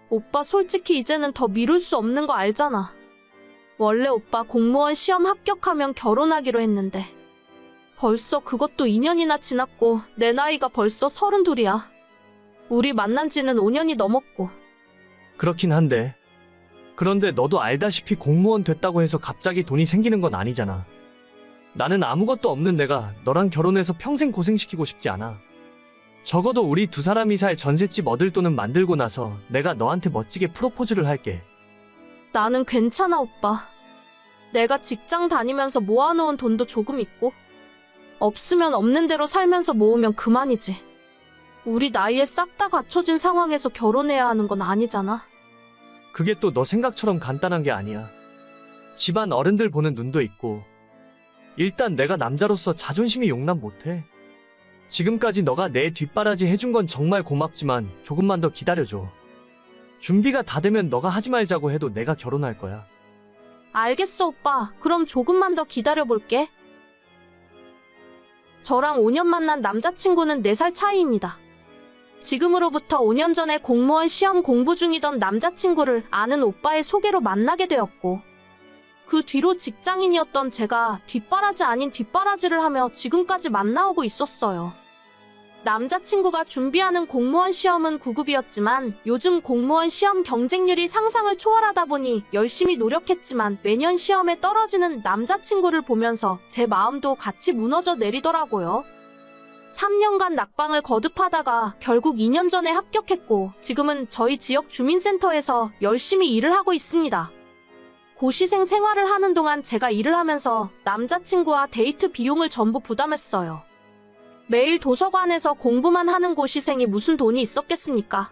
오빠 솔직히 이제는 더 미룰 수 없는 거 알잖아. 원래 오빠 공무원 시험 합격하면 결혼하기로 했는데 벌써 그것도 2년이나 지났고 내 나이가 벌써 32이야. 우리 만난 지는 5년이 넘었고. 그렇긴 한데. 그런데 너도 알다시피 공무원 됐다고 해서 갑자기 돈이 생기는 건 아니잖아. 나는 아무것도 없는 내가 너랑 결혼해서 평생 고생시키고 싶지 않아. 적어도 우리 두 사람이 살 전셋집 얻을 돈은 만들고 나서 내가 너한테 멋지게 프로포즈를 할게. 나는 괜찮아, 오빠. 내가 직장 다니면서 모아놓은 돈도 조금 있고 없으면 없는 대로 살면서 모으면 그만이지. 우리 나이에 싹 다 갖춰진 상황에서 결혼해야 하는 건 아니잖아. 그게 또 너 생각처럼 간단한 게 아니야. 집안 어른들 보는 눈도 있고. 일단 내가 남자로서 자존심이 용납 못해. 지금까지 너가 내 뒷바라지 해준 건 정말 고맙지만 조금만 더 기다려줘. 준비가 다 되면 너가 하지 말자고 해도 내가 결혼할 거야. 알겠어, 오빠. 그럼 조금만 더 기다려볼게. 저랑 5년 만난 남자친구는 4살 차이입니다. 지금으로부터 5년 전에 공무원 시험 공부 중이던 남자친구를 아는 오빠의 소개로 만나게 되었고, 그 뒤로 직장인이었던 제가 뒷바라지 아닌 뒷바라지를 하며 지금까지 만나오고 있었어요. 남자친구가 준비하는 공무원 시험은 9급이었지만 요즘 공무원 시험 경쟁률이 상상을 초월하다 보니 열심히 노력했지만 매년 시험에 떨어지는 남자친구를 보면서 제 마음도 같이 무너져 내리더라고요. 3년간 낙방을 거듭하다가 결국 2년 전에 합격했고 지금은 저희 지역 주민센터에서 열심히 일을 하고 있습니다. 고시생 생활을 하는 동안 제가 일을 하면서 남자친구와 데이트 비용을 전부 부담했어요. 매일 도서관에서 공부만 하는 고시생이 무슨 돈이 있었겠습니까?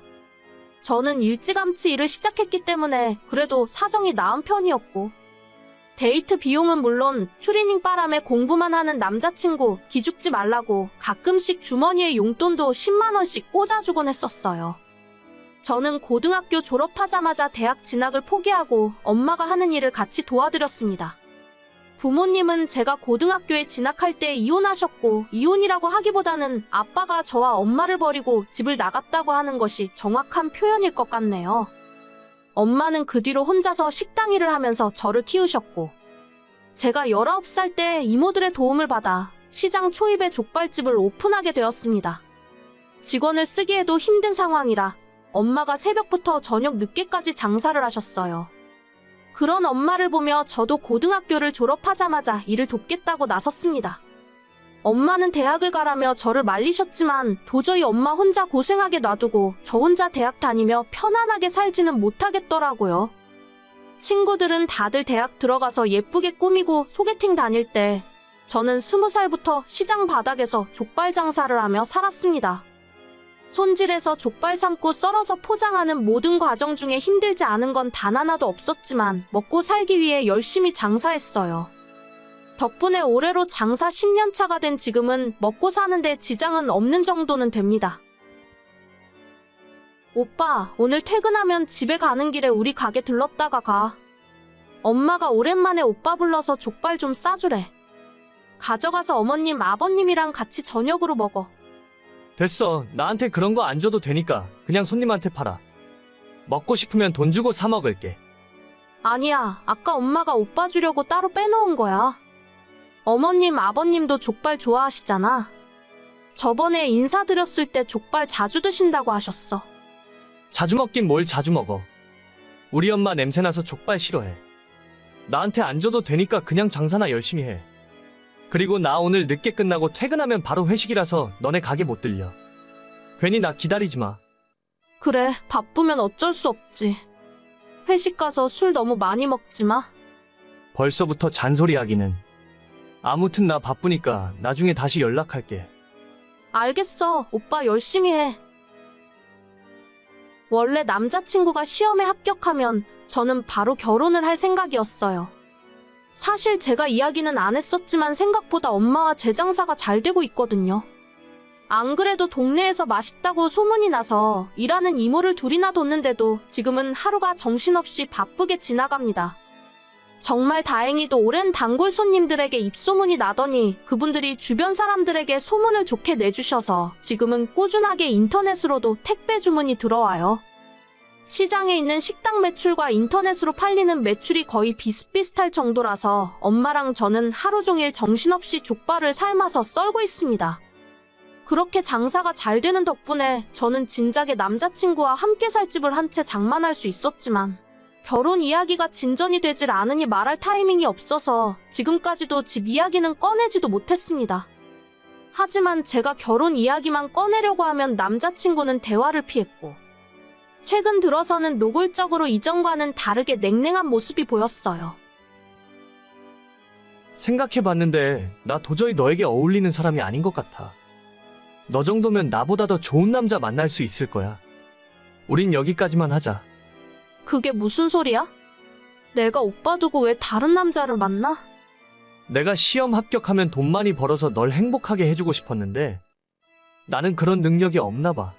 저는 일찌감치 일을 시작했기 때문에 그래도 사정이 나은 편이었고, 데이트 비용은 물론 추리닝 바람에 공부만 하는 남자친구 기죽지 말라고 가끔씩 주머니에 용돈도 10만 원씩 꽂아주곤 했었어요. 저는 고등학교 졸업하자마자 대학 진학을 포기하고 엄마가 하는 일을 같이 도와드렸습니다. 부모님은 제가 고등학교에 진학할 때 이혼하셨고, 이혼이라고 하기보다는 아빠가 저와 엄마를 버리고 집을 나갔다고 하는 것이 정확한 표현일 것 같네요. 엄마는 그 뒤로 혼자서 식당 일을 하면서 저를 키우셨고, 제가 19살 때 이모들의 도움을 받아 시장 초입에 족발집을 오픈하게 되었습니다. 직원을 쓰기에도 힘든 상황이라 엄마가 새벽부터 저녁 늦게까지 장사를 하셨어요. 그런 엄마를 보며 저도 고등학교를 졸업하자마자 일을 돕겠다고 나섰습니다. 엄마는 대학을 가라며 저를 말리셨지만 도저히 엄마 혼자 고생하게 놔두고 저 혼자 대학 다니며 편안하게 살지는 못하겠더라고요. 친구들은 다들 대학 들어가서 예쁘게 꾸미고 소개팅 다닐 때 저는 20살부터 시장 바닥에서 족발 장사를 하며 살았습니다. 손질해서 족발 삶고 썰어서 포장하는 모든 과정 중에 힘들지 않은 건 단 하나도 없었지만 먹고 살기 위해 열심히 장사했어요. 덕분에 올해로 장사 10년 차가 된 지금은 먹고 사는데 지장은 없는 정도는 됩니다. 오빠, 오늘 퇴근하면 집에 가는 길에 우리 가게 들렀다가 가. 엄마가 오랜만에 오빠 불러서 족발 좀 싸주래. 가져가서 어머님, 아버님이랑 같이 저녁으로 먹어. 됐어. 나한테 그런 거 안 줘도 되니까 그냥 손님한테 팔아. 먹고 싶으면 돈 주고 사 먹을게. 아니야. 아까 엄마가 오빠 주려고 따로 빼놓은 거야. 어머님, 아버님도 족발 좋아하시잖아. 저번에 인사드렸을 때 족발 자주 드신다고 하셨어. 자주 먹긴 뭘 자주 먹어. 우리 엄마 냄새나서 족발 싫어해. 나한테 안 줘도 되니까 그냥 장사나 열심히 해. 그리고 나 오늘 늦게 끝나고 퇴근하면 바로 회식이라서 너네 가게 못 들려. 괜히 나 기다리지 마. 그래, 바쁘면 어쩔 수 없지. 회식 가서 술 너무 많이 먹지 마. 벌써부터 잔소리하기는. 아무튼 나 바쁘니까 나중에 다시 연락할게. 알겠어. 오빠 열심히 해. 원래 남자친구가 시험에 합격하면 저는 바로 결혼을 할 생각이었어요. 사실 제가 이야기는 안 했었지만 생각보다 엄마와 제 장사가 잘 되고 있거든요. 안 그래도 동네에서 맛있다고 소문이 나서 일하는 이모를 둘이나 뒀는데도 지금은 하루가 정신없이 바쁘게 지나갑니다. 정말 다행히도 오랜 단골 손님들에게 입소문이 나더니 그분들이 주변 사람들에게 소문을 좋게 내주셔서 지금은 꾸준하게 인터넷으로도 택배 주문이 들어와요. 시장에 있는 식당 매출과 인터넷으로 팔리는 매출이 거의 비슷비슷할 정도라서 엄마랑 저는 하루 종일 정신없이 족발을 삶아서 썰고 있습니다. 그렇게 장사가 잘 되는 덕분에 저는 진작에 남자친구와 함께 살 집을 한 채 장만할 수 있었지만 결혼 이야기가 진전이 되질 않으니 말할 타이밍이 없어서 지금까지도 집 이야기는 꺼내지도 못했습니다. 하지만 제가 결혼 이야기만 꺼내려고 하면 남자친구는 대화를 피했고 최근 들어서는 노골적으로 이전과는 다르게 냉랭한 모습이 보였어요. 생각해봤는데 나 도저히 너에게 어울리는 사람이 아닌 것 같아. 너 정도면 나보다 더 좋은 남자 만날 수 있을 거야. 우린 여기까지만 하자. 그게 무슨 소리야? 내가 오빠 두고 왜 다른 남자를 만나? 내가 시험 합격하면 돈 많이 벌어서 널 행복하게 해주고 싶었는데 나는 그런 능력이 없나 봐.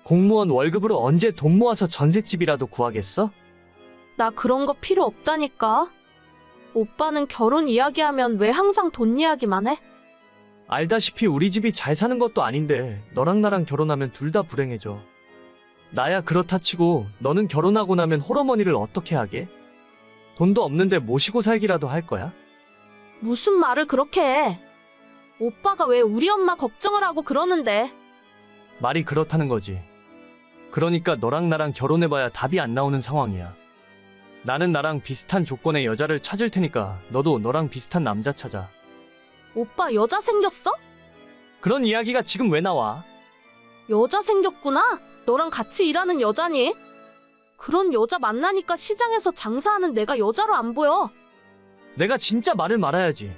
공무원 월급으로 언제 돈 모아서 전셋집이라도 구하겠어? 나 그런 거 필요 없다니까. 오빠는 결혼 이야기하면 왜 항상 돈 이야기만 해? 알다시피 우리 집이 잘 사는 것도 아닌데 너랑 나랑 결혼하면 둘 다 불행해져. 나야 그렇다 치고 너는 결혼하고 나면 홀어머니를 어떻게 하게? 돈도 없는데 모시고 살기라도 할 거야? 무슨 말을 그렇게 해? 오빠가 왜 우리 엄마 걱정을 하고 그러는데? 말이 그렇다는 거지. 그러니까 너랑 나랑 결혼해봐야 답이 안 나오는 상황이야. 나는 나랑 비슷한 조건의 여자를 찾을 테니까 너도 너랑 비슷한 남자 찾아. 오빠 여자 생겼어? 그런 이야기가 지금 왜 나와? 여자 생겼구나? 너랑 같이 일하는 여자니? 그런 여자 만나니까 시장에서 장사하는 내가 여자로 안 보여. 내가 진짜 말을 말아야지.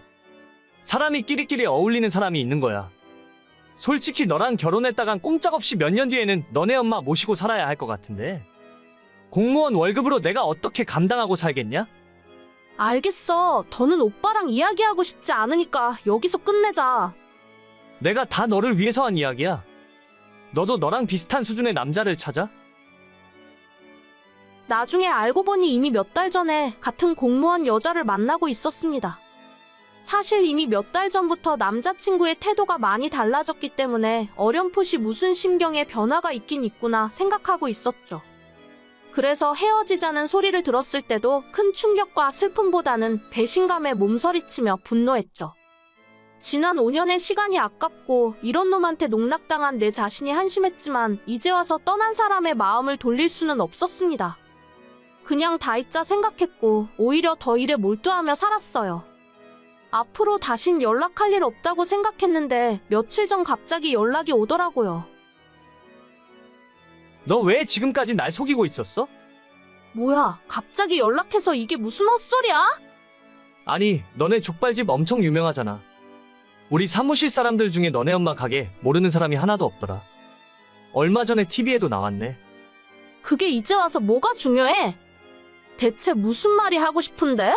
사람이 끼리끼리 어울리는 사람이 있는 거야. 솔직히 너랑 결혼했다간 꼼짝없이 몇 년 뒤에는 너네 엄마 모시고 살아야 할 것 같은데 공무원 월급으로 내가 어떻게 감당하고 살겠냐? 알겠어. 더는 오빠랑 이야기하고 싶지 않으니까 여기서 끝내자. 내가 다 너를 위해서 한 이야기야. 너도 너랑 비슷한 수준의 남자를 찾아? 나중에 알고 보니 이미 몇 달 전에 같은 공무원 여자를 만나고 있었습니다. 사실 이미 몇 달 전부터 남자친구의 태도가 많이 달라졌기 때문에 어렴풋이 무슨 심경의 변화가 있긴 있구나 생각하고 있었죠. 그래서 헤어지자는 소리를 들었을 때도 큰 충격과 슬픔보다는 배신감에 몸서리치며 분노했죠. 지난 5년의 시간이 아깝고 이런 놈한테 농락당한 내 자신이 한심했지만 이제 와서 떠난 사람의 마음을 돌릴 수는 없었습니다. 그냥 다 잊자 생각했고 오히려 더 일에 몰두하며 살았어요. 앞으로 다신 연락할 일 없다고 생각했는데 며칠 전 갑자기 연락이 오더라고요. 너 왜 지금까지 날 속이고 있었어? 뭐야, 갑자기 연락해서 이게 무슨 헛소리야? 아니, 너네 족발집 엄청 유명하잖아. 우리 사무실 사람들 중에 너네 엄마 가게 모르는 사람이 하나도 없더라. 얼마 전에 TV에도 나왔네. 그게 이제 와서 뭐가 중요해? 대체 무슨 말이 하고 싶은데?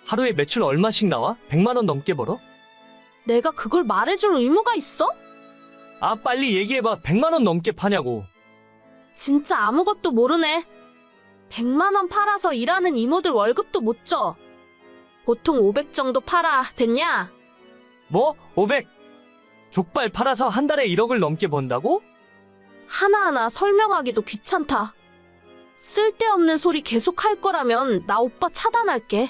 하루에 매출 얼마씩 나와? 100만 원 넘게 벌어? 내가 그걸 말해줄 의무가 있어? 아, 빨리 얘기해봐. 100만 원 넘게 파냐고. 진짜 아무것도 모르네. 100만 원 팔아서 일하는 이모들 월급도 못 줘. 보통 500 정도 팔아. 됐냐? 뭐? 500? 족발 팔아서 한 달에 1억을 넘게 번다고? 하나하나 설명하기도 귀찮다. 쓸데없는 소리 계속 할 거라면 나 오빠 차단할게.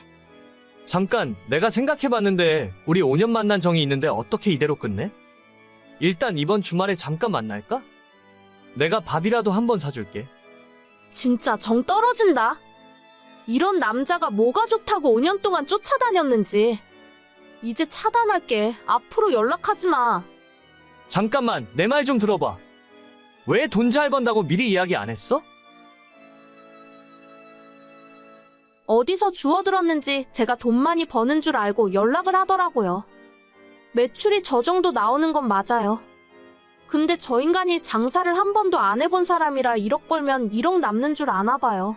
잠깐, 내가 생각해봤는데 우리 5년 만난 정이 있는데 어떻게 이대로 끝내? 일단 이번 주말에 잠깐 만날까? 내가 밥이라도 한번 사줄게. 진짜 정 떨어진다. 이런 남자가 뭐가 좋다고 5년 동안 쫓아다녔는지. 이제 차단할게. 앞으로 연락하지 마. 잠깐만, 내 말 좀 들어봐. 왜 돈 잘 번다고 미리 이야기 안 했어? 어디서 주워들었는지 제가 돈 많이 버는 줄 알고 연락을 하더라고요. 매출이 저 정도 나오는 건 맞아요. 근데 저 인간이 장사를 한 번도 안 해본 사람이라 1억 벌면 1억 남는 줄 아나 봐요.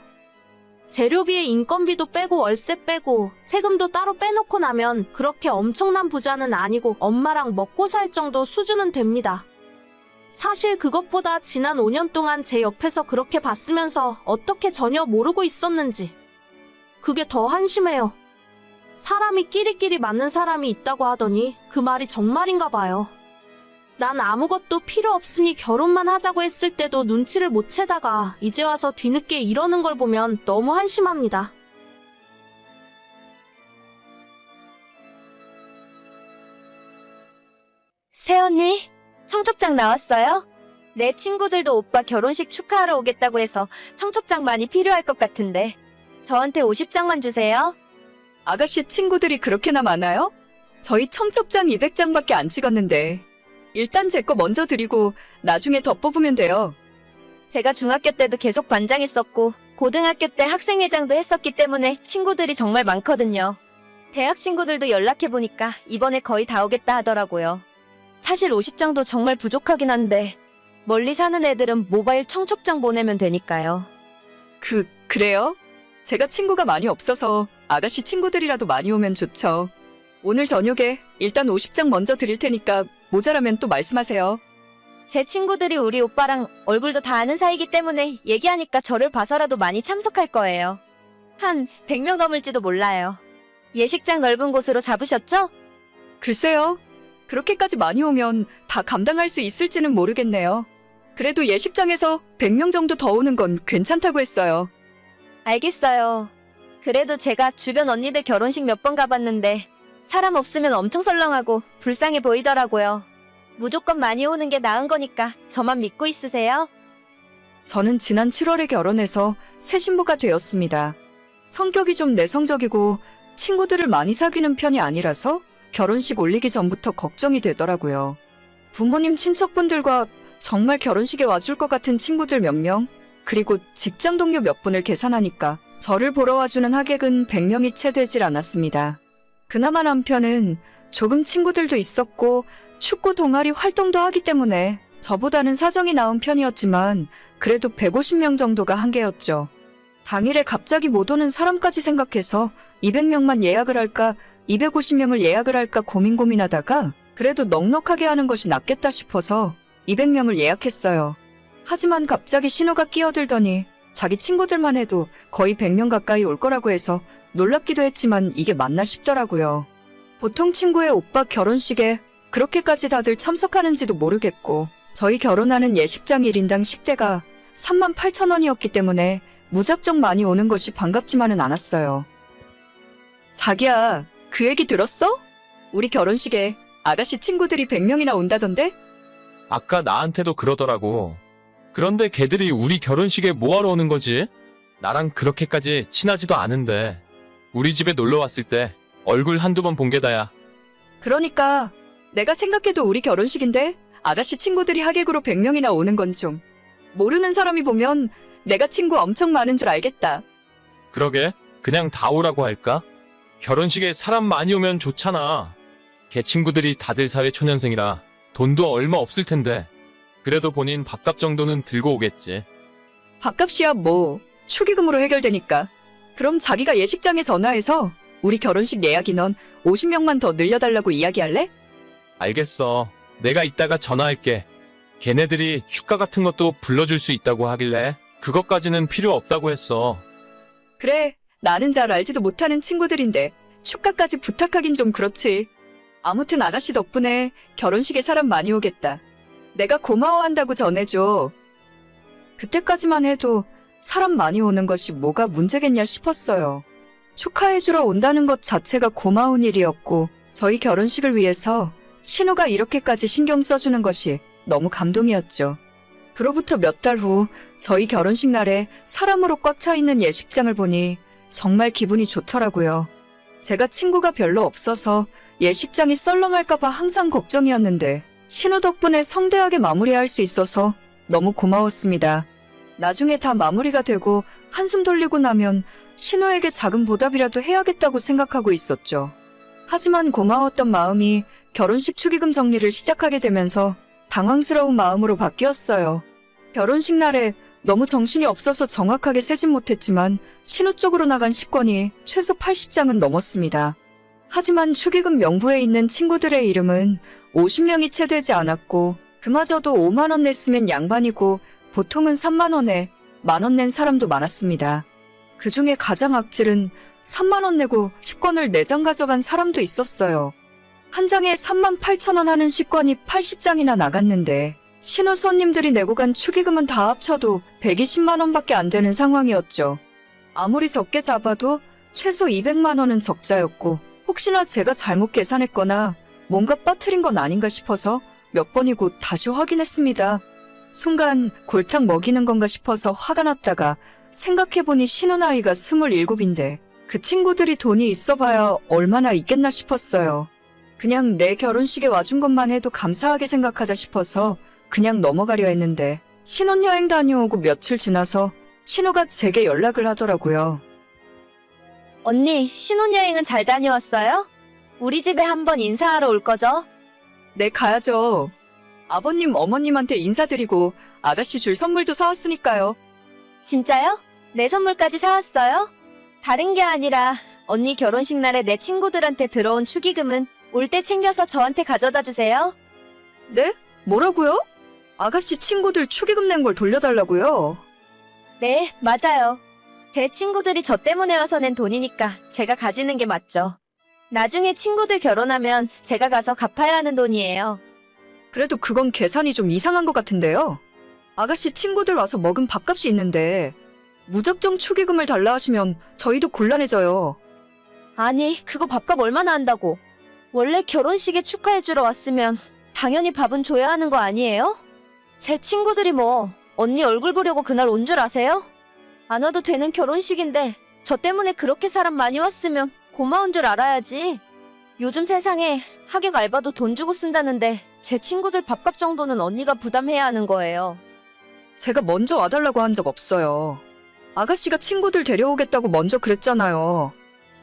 재료비에 인건비도 빼고 월세 빼고 세금도 따로 빼놓고 나면 그렇게 엄청난 부자는 아니고 엄마랑 먹고 살 정도 수준은 됩니다. 사실 그것보다 지난 5년 동안 제 옆에서 그렇게 봤으면서 어떻게 전혀 모르고 있었는지 그게 더 한심해요. 사람이 끼리끼리 맞는 사람이 있다고 하더니 그 말이 정말인가 봐요. 난 아무것도 필요 없으니 결혼만 하자고 했을 때도 눈치를 못 채다가 이제 와서 뒤늦게 이러는 걸 보면 너무 한심합니다. 새언니, 청첩장 나왔어요? 내 친구들도 오빠 결혼식 축하하러 오겠다고 해서 청첩장 많이 필요할 것 같은데 저한테 50장만 주세요. 아가씨 친구들이 그렇게나 많아요? 저희 청첩장 200장밖에 안 찍었는데. 일단 제 거 먼저 드리고 나중에 더 뽑으면 돼요. 제가 중학교 때도 계속 반장했었고 고등학교 때 학생회장도 했었기 때문에 친구들이 정말 많거든요. 대학 친구들도 연락해보니까 이번에 거의 다 오겠다 하더라고요. 사실 50장도 정말 부족하긴 한데 멀리 사는 애들은 모바일 청첩장 보내면 되니까요. 그래요? 제가 친구가 많이 없어서 아가씨 친구들이라도 많이 오면 좋죠. 오늘 저녁에 일단 50장 먼저 드릴 테니까 모자라면 또 말씀하세요. 제 친구들이 우리 오빠랑 얼굴도 다 아는 사이기 때문에 얘기하니까 저를 봐서라도 많이 참석할 거예요. 한 100명 넘을지도 몰라요. 예식장 넓은 곳으로 잡으셨죠? 글쎄요. 그렇게까지 많이 오면 다 감당할 수 있을지는 모르겠네요. 그래도 예식장에서 100명 정도 더 오는 건 괜찮다고 했어요. 알겠어요. 그래도 제가 주변 언니들 결혼식 몇 번 가봤는데 사람 없으면 엄청 설렁하고 불쌍해 보이더라고요. 무조건 많이 오는 게 나은 거니까 저만 믿고 있으세요. 저는 지난 7월에 결혼해서 새 신부가 되었습니다. 성격이 좀 내성적이고 친구들을 많이 사귀는 편이 아니라서 결혼식 올리기 전부터 걱정이 되더라고요. 부모님 친척분들과 정말 결혼식에 와줄 것 같은 친구들 몇 명, 그리고 직장 동료 몇 분을 계산하니까 저를 보러 와주는 하객은 100명이 채 되질 않았습니다. 그나마 남편은 조금 친구들도 있었고 축구 동아리 활동도 하기 때문에 저보다는 사정이 나은 편이었지만 그래도 150명 정도가 한계였죠. 당일에 갑자기 못 오는 사람까지 생각해서 200명만 예약을 할까 250명을 예약을 할까 고민하다가 그래도 넉넉하게 하는 것이 낫겠다 싶어서 200명을 예약했어요. 하지만 갑자기 신호가 끼어들더니 자기 친구들만 해도 거의 100명 가까이 올 거라고 해서 놀랍기도 했지만 이게 맞나 싶더라고요. 보통 친구의 오빠 결혼식에 그렇게까지 다들 참석하는지도 모르겠고 저희 결혼하는 예식장 1인당 식대가 38,000원이었기 때문에 무작정 많이 오는 것이 반갑지만은 않았어요. 자기야, 그 얘기 들었어? 우리 결혼식에 아가씨 친구들이 100명이나 온다던데? 아까 나한테도 그러더라고. 그런데 걔들이 우리 결혼식에 뭐하러 오는 거지? 나랑 그렇게까지 친하지도 않은데 우리 집에 놀러 왔을 때 얼굴 한두 번 본 게 다야. 그러니까 내가 생각해도 우리 결혼식인데 아가씨 친구들이 하객으로 100명이나 오는 건 좀 모르는 사람이 보면 내가 친구 엄청 많은 줄 알겠다. 그러게, 그냥 다 오라고 할까? 결혼식에 사람 많이 오면 좋잖아. 걔 친구들이 다들 사회 초년생이라 돈도 얼마 없을 텐데 그래도 본인 밥값 정도는 들고 오겠지. 밥값이야 뭐 축의금으로 해결되니까. 그럼 자기가 예식장에 전화해서 우리 결혼식 예약 인원 50명만 더 늘려달라고 이야기할래? 알겠어. 내가 이따가 전화할게. 걔네들이 축가 같은 것도 불러줄 수 있다고 하길래 그것까지는 필요 없다고 했어. 그래, 나는 잘 알지도 못하는 친구들인데 축가까지 부탁하긴 좀 그렇지. 아무튼 아가씨 덕분에 결혼식에 사람 많이 오겠다. 내가 고마워한다고 전해줘. 그때까지만 해도 사람 많이 오는 것이 뭐가 문제겠냐 싶었어요. 축하해주러 온다는 것 자체가 고마운 일이었고 저희 결혼식을 위해서 신우가 이렇게까지 신경 써주는 것이 너무 감동이었죠. 그로부터 몇 달 후 저희 결혼식 날에 사람으로 꽉 차 있는 예식장을 보니 정말 기분이 좋더라고요. 제가 친구가 별로 없어서 예식장이 썰렁할까봐 항상 걱정이었는데 신우 덕분에 성대하게 마무리할 수 있어서 너무 고마웠습니다. 나중에 다 마무리가 되고 한숨 돌리고 나면 신우에게 작은 보답이라도 해야겠다고 생각하고 있었죠. 하지만 고마웠던 마음이 결혼식 축의금 정리를 시작하게 되면서 당황스러운 마음으로 바뀌었어요. 결혼식 날에 너무 정신이 없어서 정확하게 세진 못했지만 신우 쪽으로 나간 식권이 최소 80장은 넘었습니다. 하지만 축의금 명부에 있는 친구들의 이름은 50명이 채 되지 않았고 그마저도 5만 원 냈으면 양반이고 보통은 3만 원에 만 원 낸 사람도 많았습니다. 그중에 가장 악질은 3만 원 내고 식권을 4장 가져간 사람도 있었어요. 한 장에 38,000원 하는 식권이 80장이나 나갔는데 신호 손님들이 내고 간 축의금은 다 합쳐도 120만 원밖에 안 되는 상황이었죠. 아무리 적게 잡아도 최소 200만 원은 적자였고 혹시나 제가 잘못 계산했거나 뭔가 빠뜨린 건 아닌가 싶어서 몇 번이고 다시 확인했습니다. 순간 골탕 먹이는 건가 싶어서 화가 났다가 생각해보니 신혼 아이가 27인데 그 친구들이 돈이 있어봐야 얼마나 있겠나 싶었어요. 그냥 내 결혼식에 와준 것만 해도 감사하게 생각하자 싶어서 그냥 넘어가려 했는데 신혼여행 다녀오고 며칠 지나서 신호가 제게 연락을 하더라고요. 언니, 신혼여행은 잘 다녀왔어요? 우리 집에 한번 인사하러 올 거죠? 네, 가야죠. 아버님, 어머님한테 인사드리고 아가씨 줄 선물도 사왔으니까요. 진짜요? 내 선물까지 사왔어요? 다른 게 아니라 언니 결혼식 날에 내 친구들한테 들어온 축의금은 올 때 챙겨서 저한테 가져다 주세요. 네? 뭐라고요? 아가씨 친구들 축의금 낸 걸 돌려달라고요? 네, 맞아요. 제 친구들이 저 때문에 와서 낸 돈이니까 제가 가지는 게 맞죠. 나중에 친구들 결혼하면 제가 가서 갚아야 하는 돈이에요. 그래도 그건 계산이 좀 이상한 것 같은데요. 아가씨 친구들 와서 먹은 밥값이 있는데 무작정 축의금을 달라 하시면 저희도 곤란해져요. 아니, 그거 밥값 얼마나 한다고. 원래 결혼식에 축하해주러 왔으면 당연히 밥은 줘야 하는 거 아니에요? 제 친구들이 뭐 언니 얼굴 보려고 그날 온 줄 아세요? 안 와도 되는 결혼식인데 저 때문에 그렇게 사람 많이 왔으면 고마운 줄 알아야지. 요즘 세상에 하객 알바도 돈 주고 쓴다는데 제 친구들 밥값 정도는 언니가 부담해야 하는 거예요. 제가 먼저 와달라고 한 적 없어요. 아가씨가 친구들 데려오겠다고 먼저 그랬잖아요.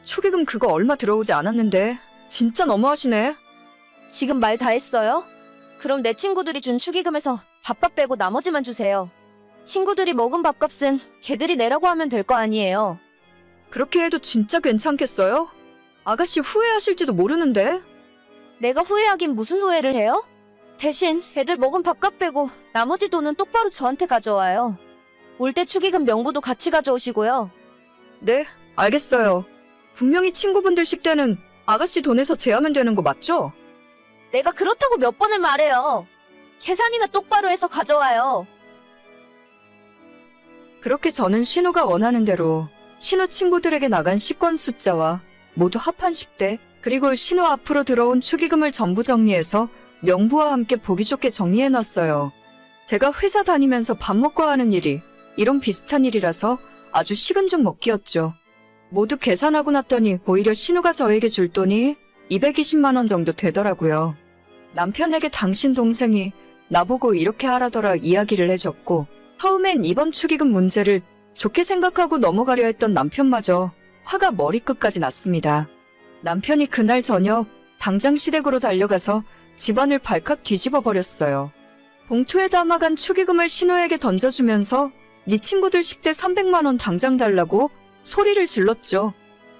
축의금 그거 얼마 들어오지 않았는데 진짜 너무하시네. 지금 말 다 했어요? 그럼 내 친구들이 준 축의금에서 밥값 빼고 나머지만 주세요. 친구들이 먹은 밥값은 걔들이 내라고 하면 될 거 아니에요. 그렇게 해도 진짜 괜찮겠어요? 아가씨 후회하실지도 모르는데. 내가 후회하긴 무슨 후회를 해요? 대신 애들 먹은 밥값 빼고 나머지 돈은 똑바로 저한테 가져와요. 올 때 축의금 명부도 같이 가져오시고요. 네, 알겠어요. 분명히 친구분들 식대는 아가씨 돈에서 제하면 되는 거 맞죠? 내가 그렇다고 몇 번을 말해요. 계산이나 똑바로 해서 가져와요. 그렇게 저는 신우가 원하는 대로 신우 친구들에게 나간 식권 숫자와 모두 합한 식대, 그리고 신우 앞으로 들어온 축의금을 전부 정리해서 명부와 함께 보기 좋게 정리해놨어요. 제가 회사 다니면서 밥 먹고 하는 일이 이런 비슷한 일이라서 아주 식은 죽 먹기였죠. 모두 계산하고 났더니 오히려 신우가 저에게 줄 돈이 220만 원 정도 되더라고요. 남편에게 당신 동생이 나보고 이렇게 하라더라 이야기를 해줬고, 처음엔 이번 축의금 문제를 좋게 생각하고 넘어가려 했던 남편마저 화가 머리끝까지 났습니다. 남편이 그날 저녁 당장 시댁으로 달려가서 집안을 발칵 뒤집어 버렸어요. 봉투에 담아간 축의금을 신우에게 던져주면서 네 친구들 식대 300만 원 당장 달라고 소리를 질렀죠.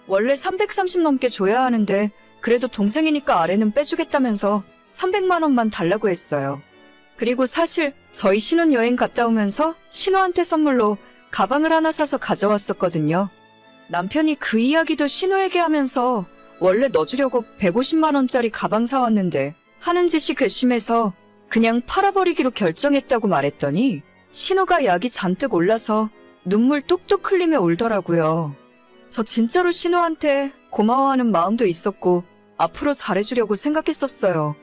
원래 330 넘게 줘야 하는데 그래도 동생이니까 아래는 빼주겠다면서 300만 원만 달라고 했어요. 그리고 사실 저희 신혼여행 갔다 오면서 신우한테 선물로 가방을 하나 사서 가져왔었거든요. 남편이 그 이야기도 신우에게 하면서 원래 넣어주려고 150만 원짜리 가방 사왔는데 하는 짓이 괘씸해서 그냥 팔아버리기로 결정했다고 말했더니 신우가 약이 잔뜩 올라서 눈물 뚝뚝 흘리며 울더라고요. 저 진짜로 신우한테 고마워하는 마음도 있었고 앞으로 잘해주려고 생각했었어요.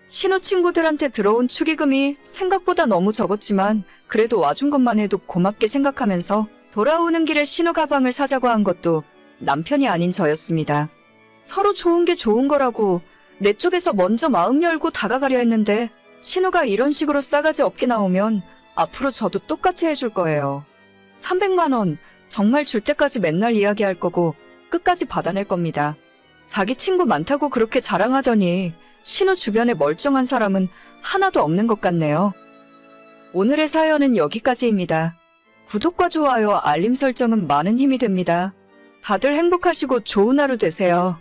신우 친구들한테 들어온 축의금이 생각보다 너무 적었지만 그래도 와준 것만 해도 고맙게 생각하면서 돌아오는 길에 신우 가방을 사자고 한 것도 남편이 아닌 저였습니다. 서로 좋은 게 좋은 거라고 내 쪽에서 먼저 마음 열고 다가가려 했는데 신우가 이런 식으로 싸가지 없게 나오면 앞으로 저도 똑같이 해줄 거예요. 300만 원 정말 줄 때까지 맨날 이야기할 거고 끝까지 받아낼 겁니다. 자기 친구 많다고 그렇게 자랑하더니 신우 주변에 멀쩡한 사람은 하나도 없는 것 같네요. 오늘의 사연은 여기까지입니다. 구독과 좋아요, 알림 설정은 많은 힘이 됩니다. 다들 행복하시고 좋은 하루 되세요.